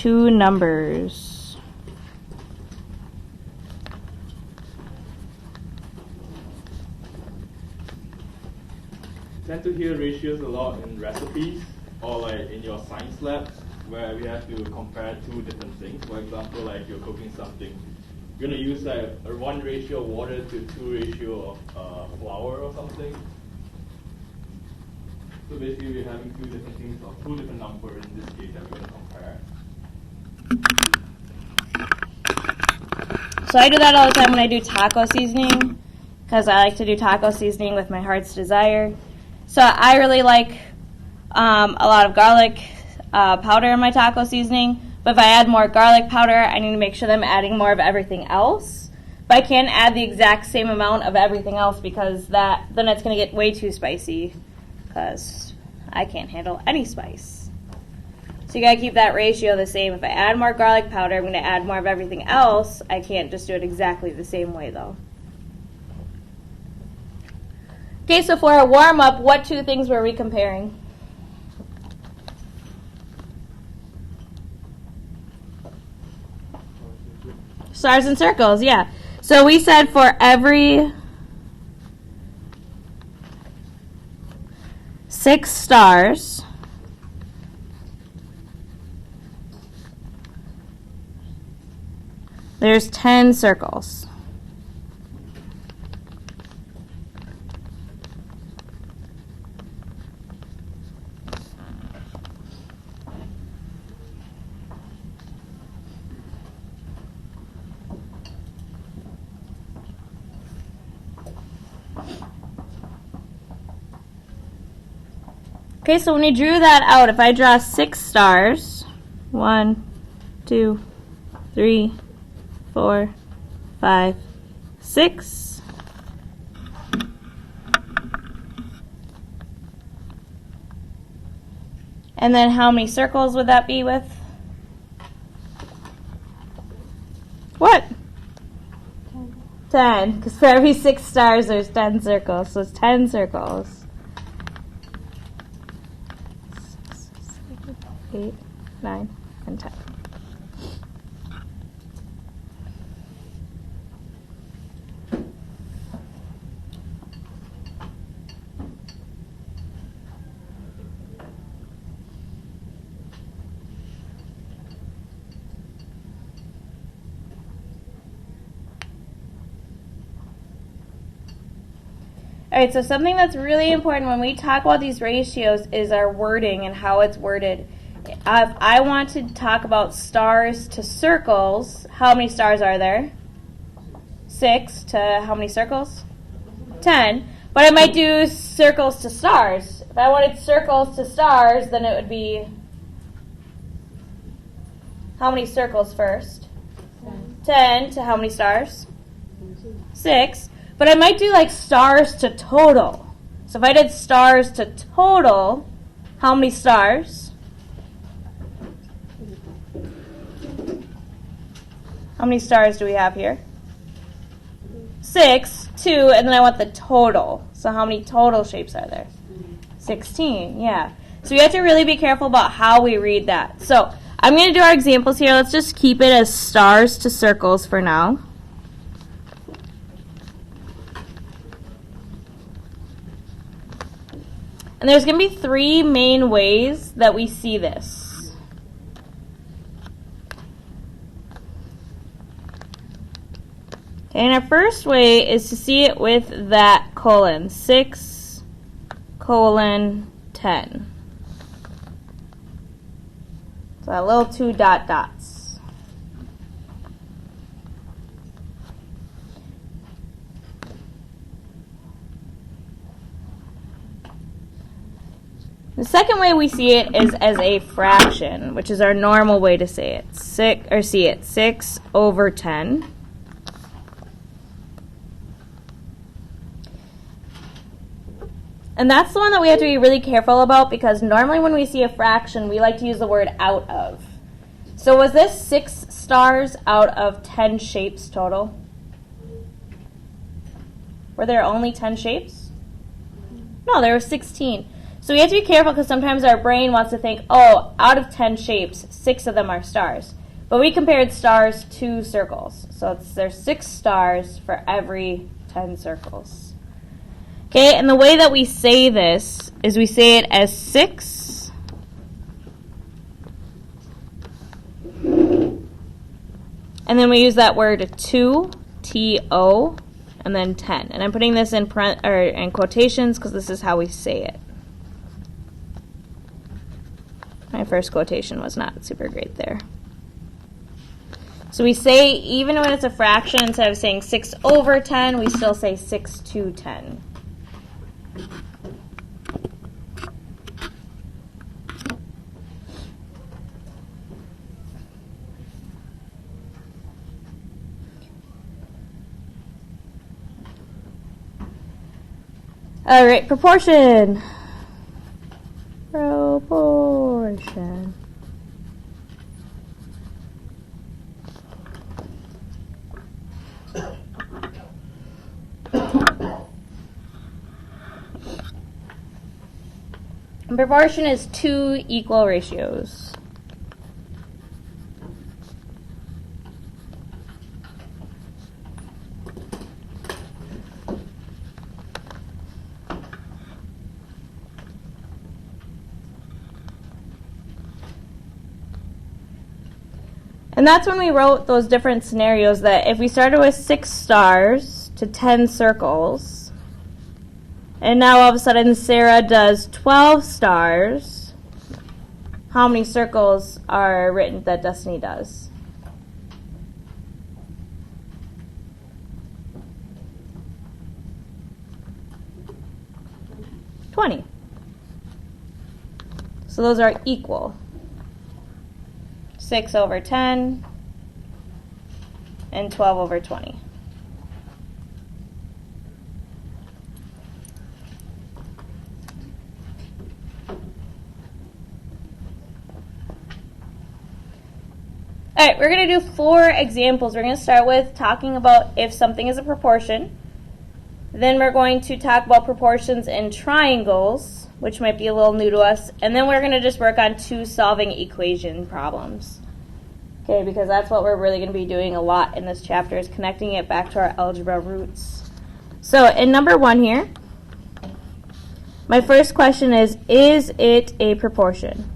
two numbers. Tend to hear ratios a lot in recipes or like in your science lab where we have to compare two different things. For example, like you're cooking something, you're gonna use like a 1 ratio of water to 2 ratio of flour or something. So basically we're having two different things or two different numbers in this case that we're gonna compare. So I do that all the time when I do taco seasoning, because I like to do taco seasoning with my heart's desire. So I really like a lot of garlic powder in my taco seasoning. But if I add more garlic powder, I need to make sure that I'm adding more of everything else. But I can't add the exact same amount of everything else because then it's going to get way too spicy because I can't handle any spice. So you got to keep that ratio the same. If I add more garlic powder, I'm going to add more of everything else. I can't just do it exactly the same way though. Okay, so for our warm-up, what two things were we comparing? Stars and circles, yeah. So we said for every 6 stars, there's 10 circles. Okay, so when we drew that out, if I draw 6 stars, 1, 2, 3, 4, 5, 6. And then how many circles would that be with? What? 10, because for every 6 stars there's 10 circles, so it's 10 circles. 8, 9, and 10. All right, so something that's really important when we talk about these ratios is our wording and how it's worded. If I want to talk about stars to circles, how many stars are there? 6 to how many circles? 10. But I might do circles to stars. If I wanted circles to stars, then it would be how many circles first? 10 to how many stars? 6. But I might do like stars to total. So if I did stars to total, how many stars? How many stars do we have here? 6, 2, and then I want the total. So how many total shapes are there? 16, yeah. So we have to really be careful about how we read that. So I'm going to do our examples here. Let's just keep it as stars to circles for now. And there's going to be 3 main ways that we see this. And our first way is to see it with that colon, 6, colon, 10. So that little 2 dots. The second way we see it is as a fraction, which is our normal way to say it. 6 over 10. And that's the one that we have to be really careful about because normally when we see a fraction, we like to use the word out of. So was this 6 stars out of 10 shapes total? Were there only 10 shapes? No, there were 16. So we have to be careful because sometimes our brain wants to think, oh, out of 10 shapes, 6 of them are stars. But we compared stars to circles. So there's 6 stars for every 10 circles. Okay, and the way that we say this is we say it as 6 and then we use that word 2, T-O, and then 10. And I'm putting this in quotations because this is how we say it. My first quotation was not super great there. So we say, even when it's a fraction, instead of saying 6 over 10, we still say 6 to 10. All right, proportion. Proportion. And proportion is 2 equal ratios. And that's when we wrote those different scenarios that if we started with 6 stars to 10 circles, and now all of a sudden Sarah does 12 stars, how many circles are written that Destiny does? 20. So those are equal. 6 over 10 and 12 over 20. All right, we're going to do 4 examples. We're going to start with talking about if something is a proportion. Then we're going to talk about proportions in triangles, which might be a little new to us. And then we're going to just work on 2 solving equation problems. Okay, because that's what we're really going to be doing a lot in this chapter, is connecting it back to our algebra roots. So in number 1 here, my first question is it a proportion?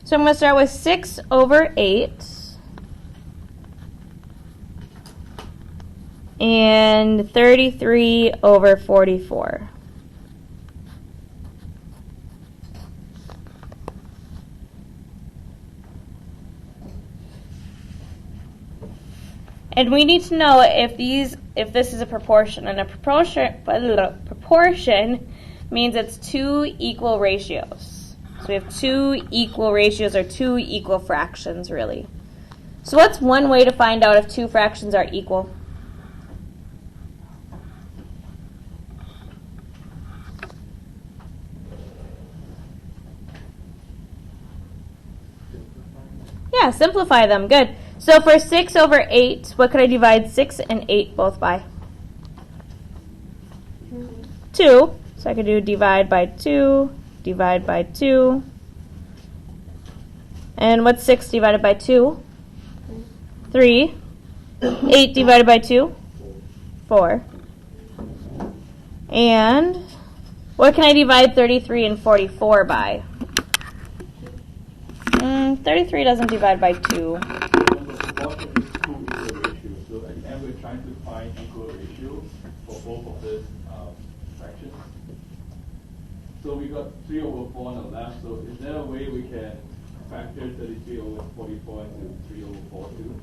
So I'm going to start with 6 over 8 and 33 over 44. And we need to know if this is a proportion, and a proportion means it's 2 equal ratios. So we have 2 equal ratios, or 2 equal fractions, really. So what's one way to find out if 2 fractions are equal? Yeah, simplify them. Good. So for 6 over 8, what could I divide 6 and 8 both by? 2. So I could do divide by 2. Divide by 2. And what's 6 divided by 2? 3. 8 divided by 2? 4. And what can I divide 33 and 44 by? 33 doesn't divide by 2. So at the end we're trying to find equal ratios for both of these fractions. So we got 3 over 4 on the left, so is there a way we can factor 33 over 44 into 3 over 4 too?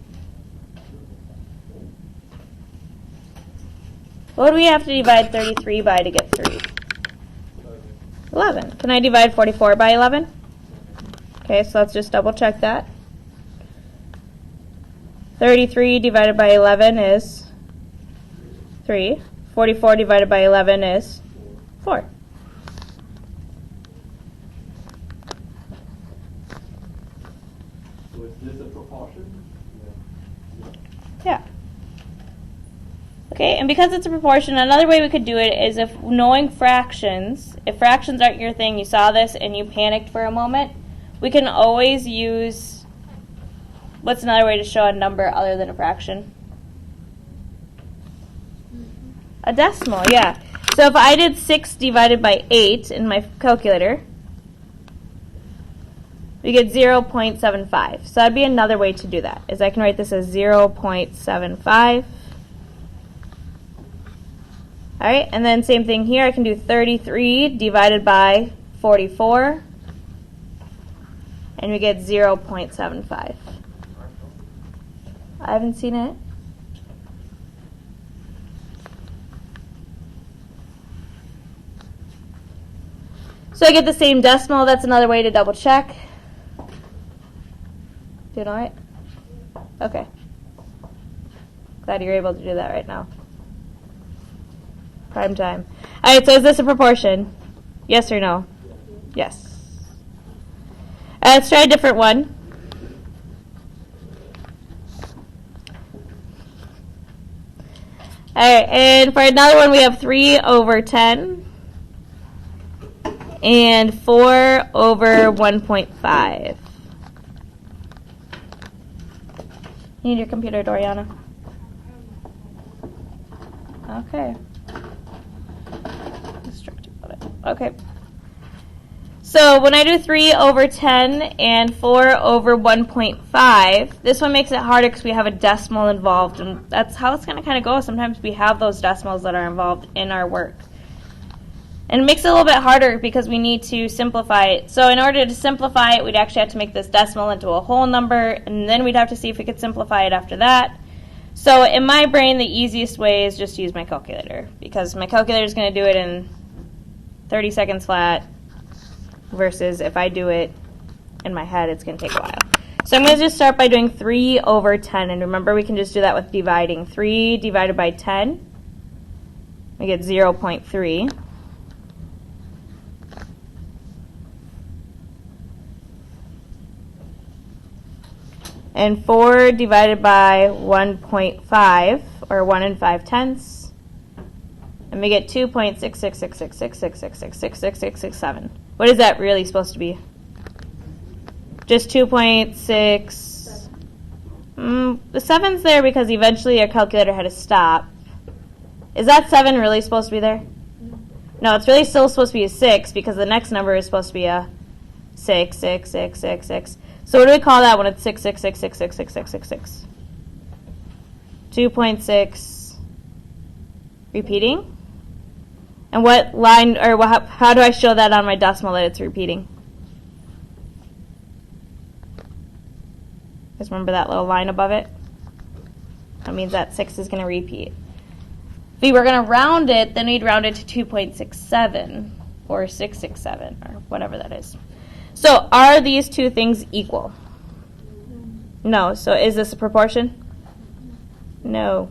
What do we have to divide 33 by to get 3? 11. Can I divide 44 by 11? Okay, so let's just double check that. 33 divided by 11 is 3. 44 divided by 11 is 4. So is this a proportion? Yeah. Okay, and because it's a proportion, another way we could do it is if knowing fractions, if fractions aren't your thing, you saw this and you panicked for a moment, we can always use, what's another way to show a number other than a fraction? A decimal, yeah. So if I did 6 divided by 8 in my calculator, we get 0.75. So that'd be another way to do that, is I can write this as 0.75. All right, and then same thing here. I can do 33 divided by 44, and we get 0.75. I haven't seen it. So I get the same decimal. That's another way to double check. Do you know it? Okay. Glad you're able to do that right now. Prime time. All right, so is this a proportion? Yes or no? Yes. Let's try a different one. All right, and for another one, we have 3 over 10 and 4 over 1.5. You need your computer, Doriana. Okay. Okay. So when I do 3 over 10 and 4 over 1.5, this one makes it harder because we have a decimal involved, and that's how it's going to kind of go. Sometimes we have those decimals that are involved in our work. And it makes it a little bit harder because we need to simplify it. So in order to simplify it, we'd actually have to make this decimal into a whole number, and then we'd have to see if we could simplify it after that. So in my brain, the easiest way is just use my calculator, because my calculator is going to do it in 30 seconds flat, versus if I do it in my head, it's going to take a while. So I'm going to just start by doing 3 over 10, and remember we can just do that with dividing. 3 divided by 10, we get 0.3. And 4 divided by 1.5, or 1 5/10, and we get 2.66666666667. What is that really supposed to be? Just 2.6. The 7's there because eventually our calculator had to stop. Is that 7 really supposed to be there? No, it's really still supposed to be a 6 because the next number is supposed to be a 6, 6, 6, 6, 6. So what do we call that when it's 6, 6, 6, 6, 6, 6, 6, 6, 6? 2.6 repeating? And what line, or how do I show that on my decimal that it's repeating? Just remember that little line above it? That means that 6 is going to repeat. If we were going to round it, then we'd round it to 2.67 or 667 or whatever that is. So are these two things equal? No. So is this a proportion? No.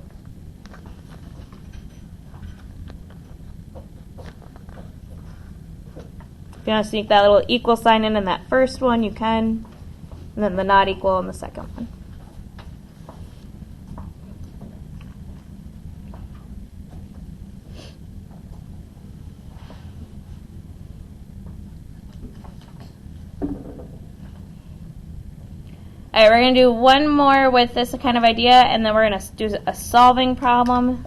If you want to sneak that little equal sign in that first one, you can. And then the not equal in the second one. All right, we're going to do one more with this kind of idea, and then we're going to do a solving problem.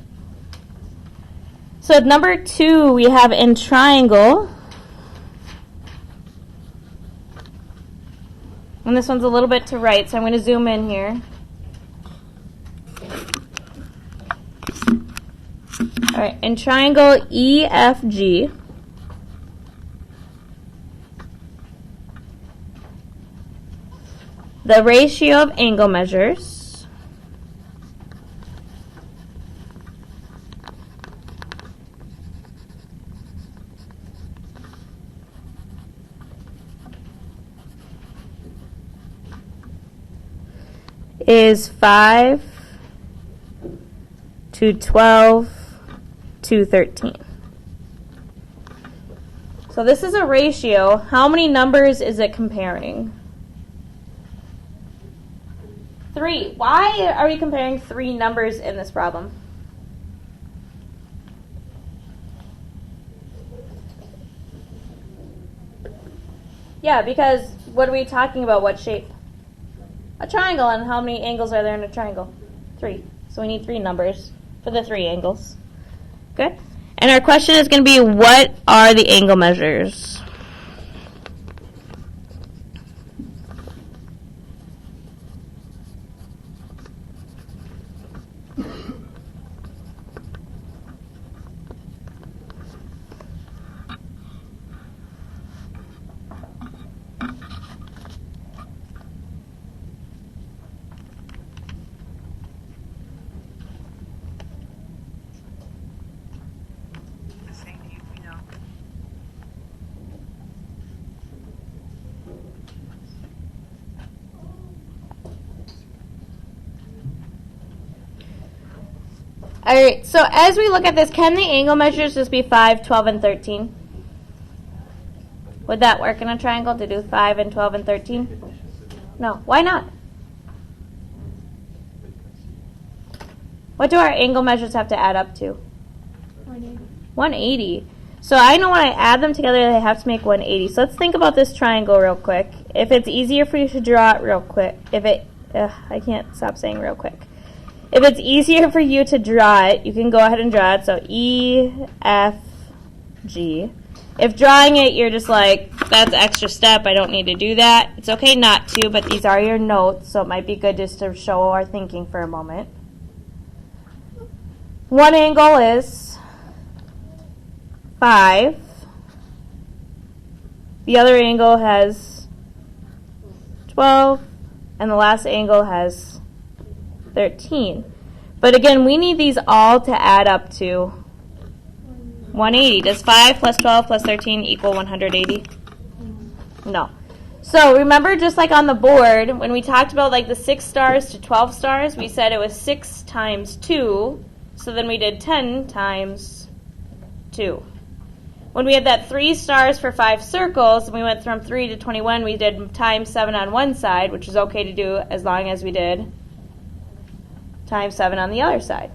So number 2, we have in triangle. And this one's a little bit to right, so I'm going to zoom in here. All right, in triangle EFG, the ratio of angle measures is 5 to 12 to 13. So this is a ratio. How many numbers is it comparing? 3. Why are we comparing 3 numbers in this problem? Yeah, because what are we talking about? What shape? A triangle, and how many angles are there in a triangle? 3. So we need 3 numbers for the 3 angles. Good? And our question is going to be, what are the angle measures? All right, so as we look at this, can the angle measures just be 5, 12, and 13? Would that work in a triangle to do 5 and 12 and 13? No. Why not? What do our angle measures have to add up to? 180. 180. So I know when I add them together, they have to make 180. So let's think about this triangle real quick. If it's easier for you to draw it real quick, I can't stop saying real quick. If it's easier for you to draw it, you can go ahead and draw it. So E, F, G. If drawing it, you're just like, that's an extra step, I don't need to do that. It's okay not to, but these are your notes, so it might be good just to show our thinking for a moment. One angle is 5. The other angle has 12, and the last angle has 13. But again, we need these all to add up to 180. Does 5 plus 12 plus 13 equal 180? No. So remember, just like on the board, when we talked about like the 6 stars to 12 stars, we said it was 6 times 2. So then we did 10 times 2. When we had that 3 stars for 5 circles, and we went from 3 to 21, we did times 7 on one side, which is okay to do as long as we did times 7 on the other side.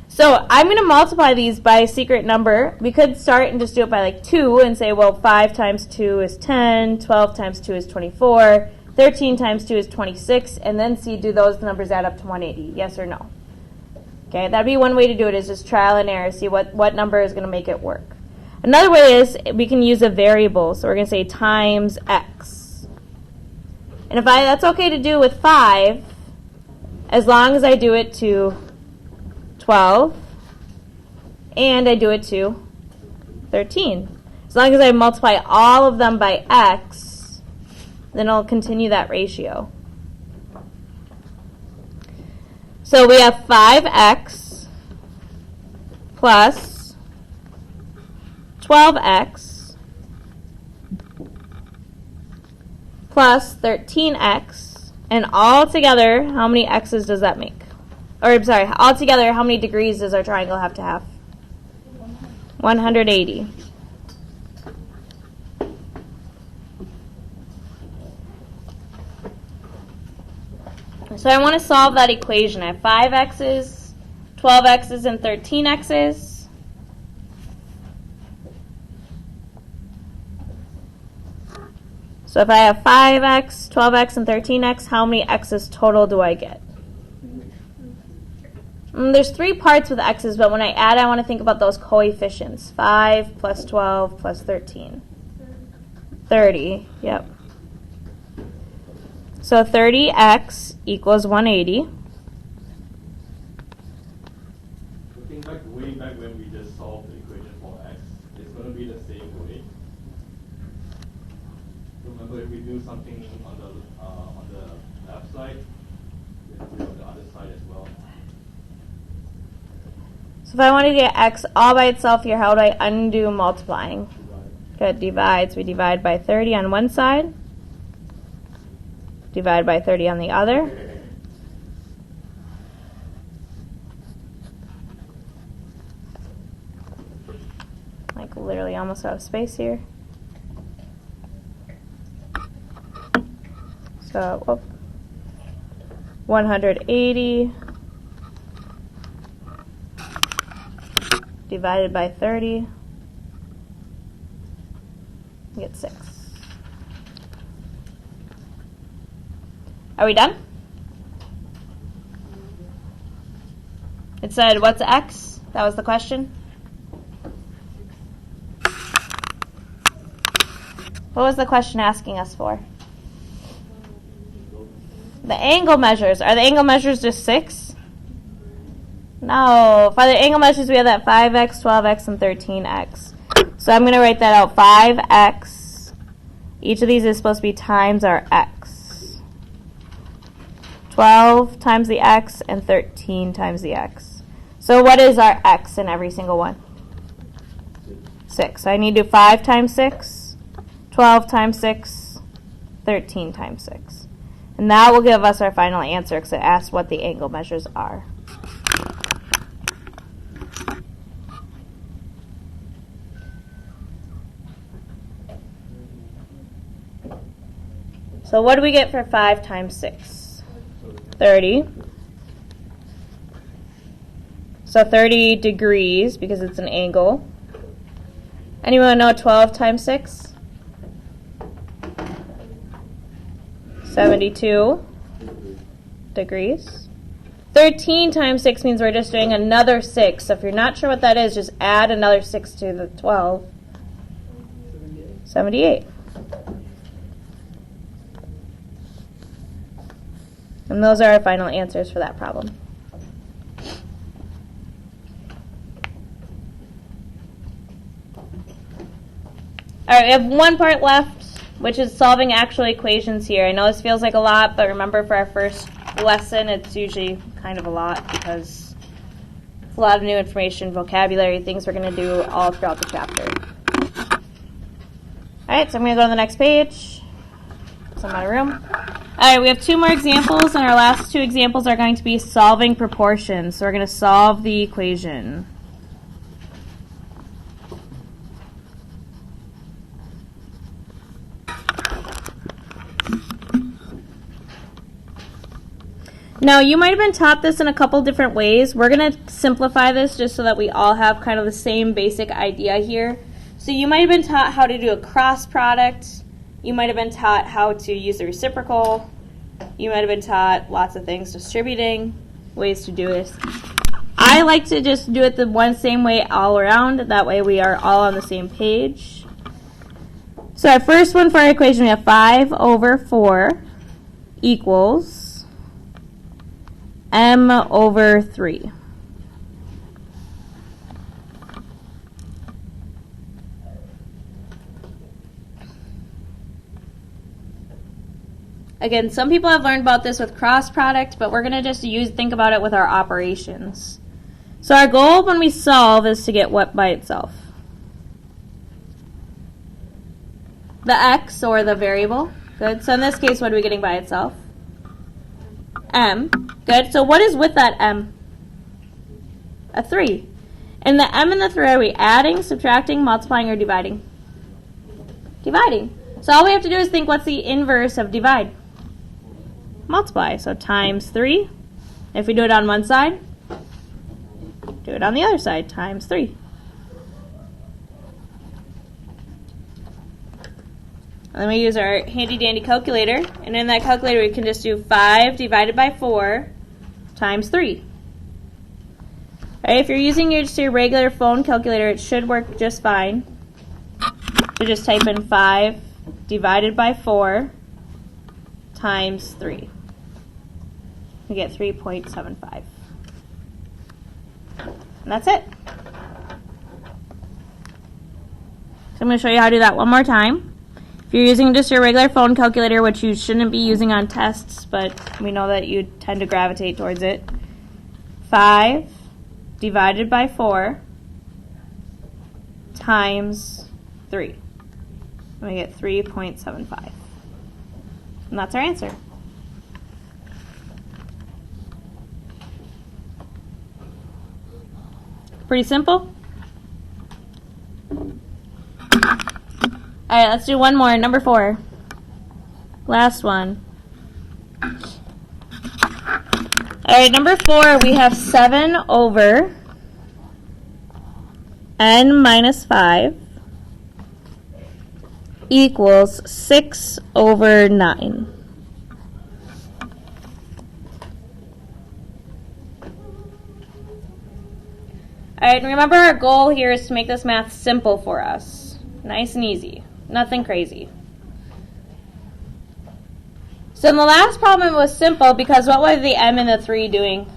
So I'm going to multiply these by a secret number. We could start and just do it by like 2 and say, well, 5 times 2 is 10, 12 times 2 is 24, 13 times 2 is 26, and then see, do those numbers add up to 180, yes or no? Okay, that'd be one way to do it, is just trial and error, see what number is going to make it work. Another way is we can use a variable, so we're going to say times x. And that's okay to do with 5, as long as I do it to 12, and I do it to 13. As long as I multiply all of them by x, then I'll continue that ratio. So we have 5x plus 12x plus 13x. And all together, how many x's does that make? Or, I'm sorry, all together, how many degrees does our triangle have to have? 180. So I want to solve that equation. I have 5x's, 12x's, and 13x's. So if I have 5x, 12x, and 13x, how many x's total do I get? There's 3 parts with x's, but when I add, I want to think about those coefficients. 5 plus 12 plus 13. 30, yep. So 30x equals 180. Looking back, way back when we just solved the equation for x, it's going to be the same way. Remember, if we do something on the left side, we have to do it on the other side as well. So if I want to get x all by itself here, how do I undo multiplying? Good, divides. We divide by 30 on one side. Divide by 30 on the other. like literally almost out of space here. So, whoop. 180 divided by 30, you get 6. Are we done? It said, what's x? That was the question. What was the question asking us for? The angle measures. Are the angle measures just 6? No. For the angle measures, we have that 5x, 12x, and 13x. So I'm going to write that out. 5x. Each of these is supposed to be times our x. 12 times the x and 13 times the x. So what is our x in every single one? 6. So I need to do 5 times 6, 12 times 6, 13 times 6. And that will give us our final answer because it asks what the angle measures are. So what do we get for 5 times 6? 30. So 30 degrees because it's an angle. Anyone know 12 times 6? 72 degrees. 13 times 6 means we're just doing another 6. So if you're not sure what that is, just add another 6 to the 12. 78. And those are our final answers for that problem. All right, we have one part left, which is solving actual equations here. I know this feels like a lot, but remember for our first lesson, it's usually kind of a lot because it's a lot of new information, vocabulary, things we're going to do all throughout the chapter. All right, so I'm going to go to the next page. It's in my room. All right, we have 2 more examples, and our last 2 examples are going to be solving proportions. So we're going to solve the equation. Now, you might have been taught this in a couple different ways. We're going to simplify this just so that we all have kind of the same basic idea here. So you might have been taught how to do a cross product. You might have been taught how to use the reciprocal. You might have been taught lots of things, distributing, ways to do this. I like to just do it the same way all around. That way we are all on the same page. So our first one for our equation, we have 5 over 4 equals m over 3. Again, some people have learned about this with cross product, but we're going to just think about it with our operations. So our goal when we solve is to get what by itself? The x, or the variable. Good. So in this case, what are we getting by itself? M. Good. So what is with that m? A 3. And the m and the 3, are we adding, subtracting, multiplying, or dividing? Dividing. So all we have to do is think, what's the inverse of divide? Multiply. So times 3. If we do it on one side, do it on the other side, times 3. And then we use our handy dandy calculator, and in that calculator we can just do 5 divided by 4 times 3. Alright, if you're using just your regular phone calculator, it should work just fine. So just type in 5 divided by 4 times 3. We get 3.75. And that's it. So I'm going to show you how to do that one more time. If you're using just your regular phone calculator, which you shouldn't be using on tests, but we know that you tend to gravitate towards it, 5 divided by 4 times 3. And we get 3.75. And that's our answer. Pretty simple. All right, let's do one more. Number 4. Last one. All right, number 4, we have 7 over n minus 5 equals 6 over 9. All right, remember our goal here is to make this math simple for us. Nice and easy. Nothing crazy. So in the last problem it was simple because what were the m and the 3 doing?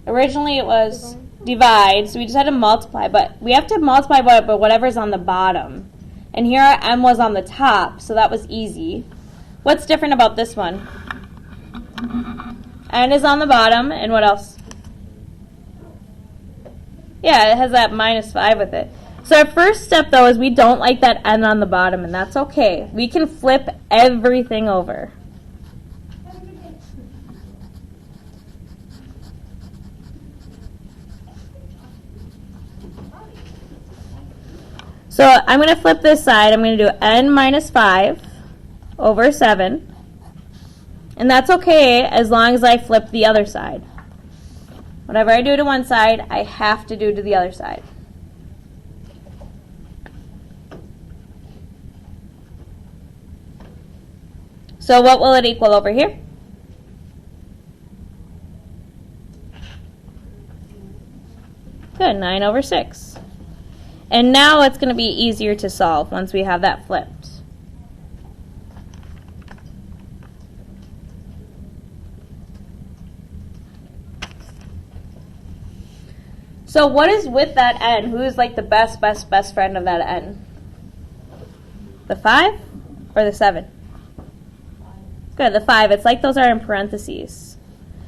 Originally it was divide, so we just had to multiply, but we have to multiply by whatever's on the bottom. And here our m was on the top, so that was easy. What's different about this one? N is on the bottom, and what else? Yeah, it has that minus 5 with it. So our first step, though, is we don't like that n on the bottom, and that's okay. We can flip everything over. So I'm going to flip this side. I'm going to do n minus 5 over 7. And that's okay as long as I flip the other side. Whatever I do to one side, I have to do to the other side. So what will it equal over here? Good, 9 over 6. And now it's going to be easier to solve once we have that flipped. So what is with that n? Who is like the best friend of that n? The 5 or the 7? Good, the 5. It's like those are in parentheses.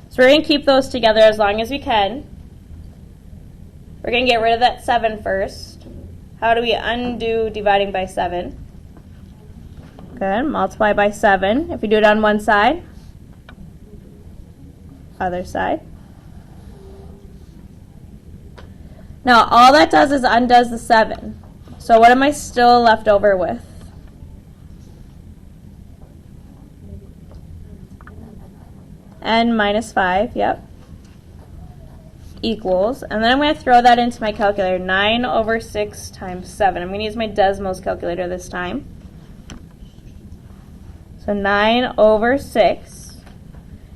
So we're going to keep those together as long as we can. We're going to get rid of that 7 first. How do we undo dividing by 7? Good, multiply by 7. If we do it on one side, other side. Now all that does is undoes the 7. So what am I still left over with? N minus 5, yep, equals, and then I'm going to throw that into my calculator, 9 over 6 times 7. I'm going to use my Desmos calculator this time. So 9 over 6.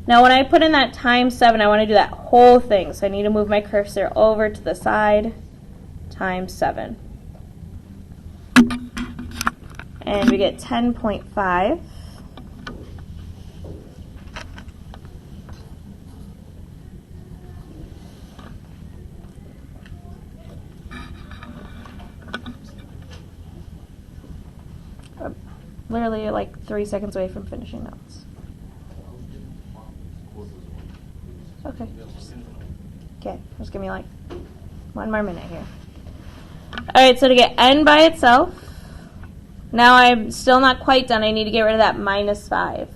Now when I put in that times 7, I want to do that whole thing, so I need to move my cursor over to the side, times 7. And we get 10.5. Literally like 3 seconds away from finishing notes. Okay. Okay, just give me like 1 more minute here. Alright, so to get n by itself, now I'm still not quite done. I need to get rid of that minus 5.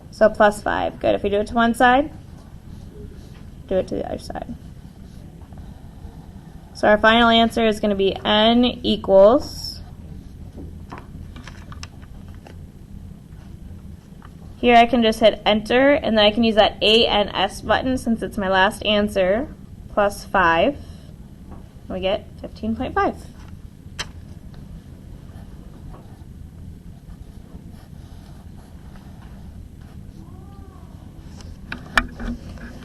So plus 5. Good. If we do it to one side, do it to the other side. So our final answer is going to be n equals, here I can just hit enter, and then I can use that A and S button since it's my last answer, plus 5. We get 15.5.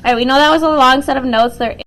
All right, we know that was a long set of notes. There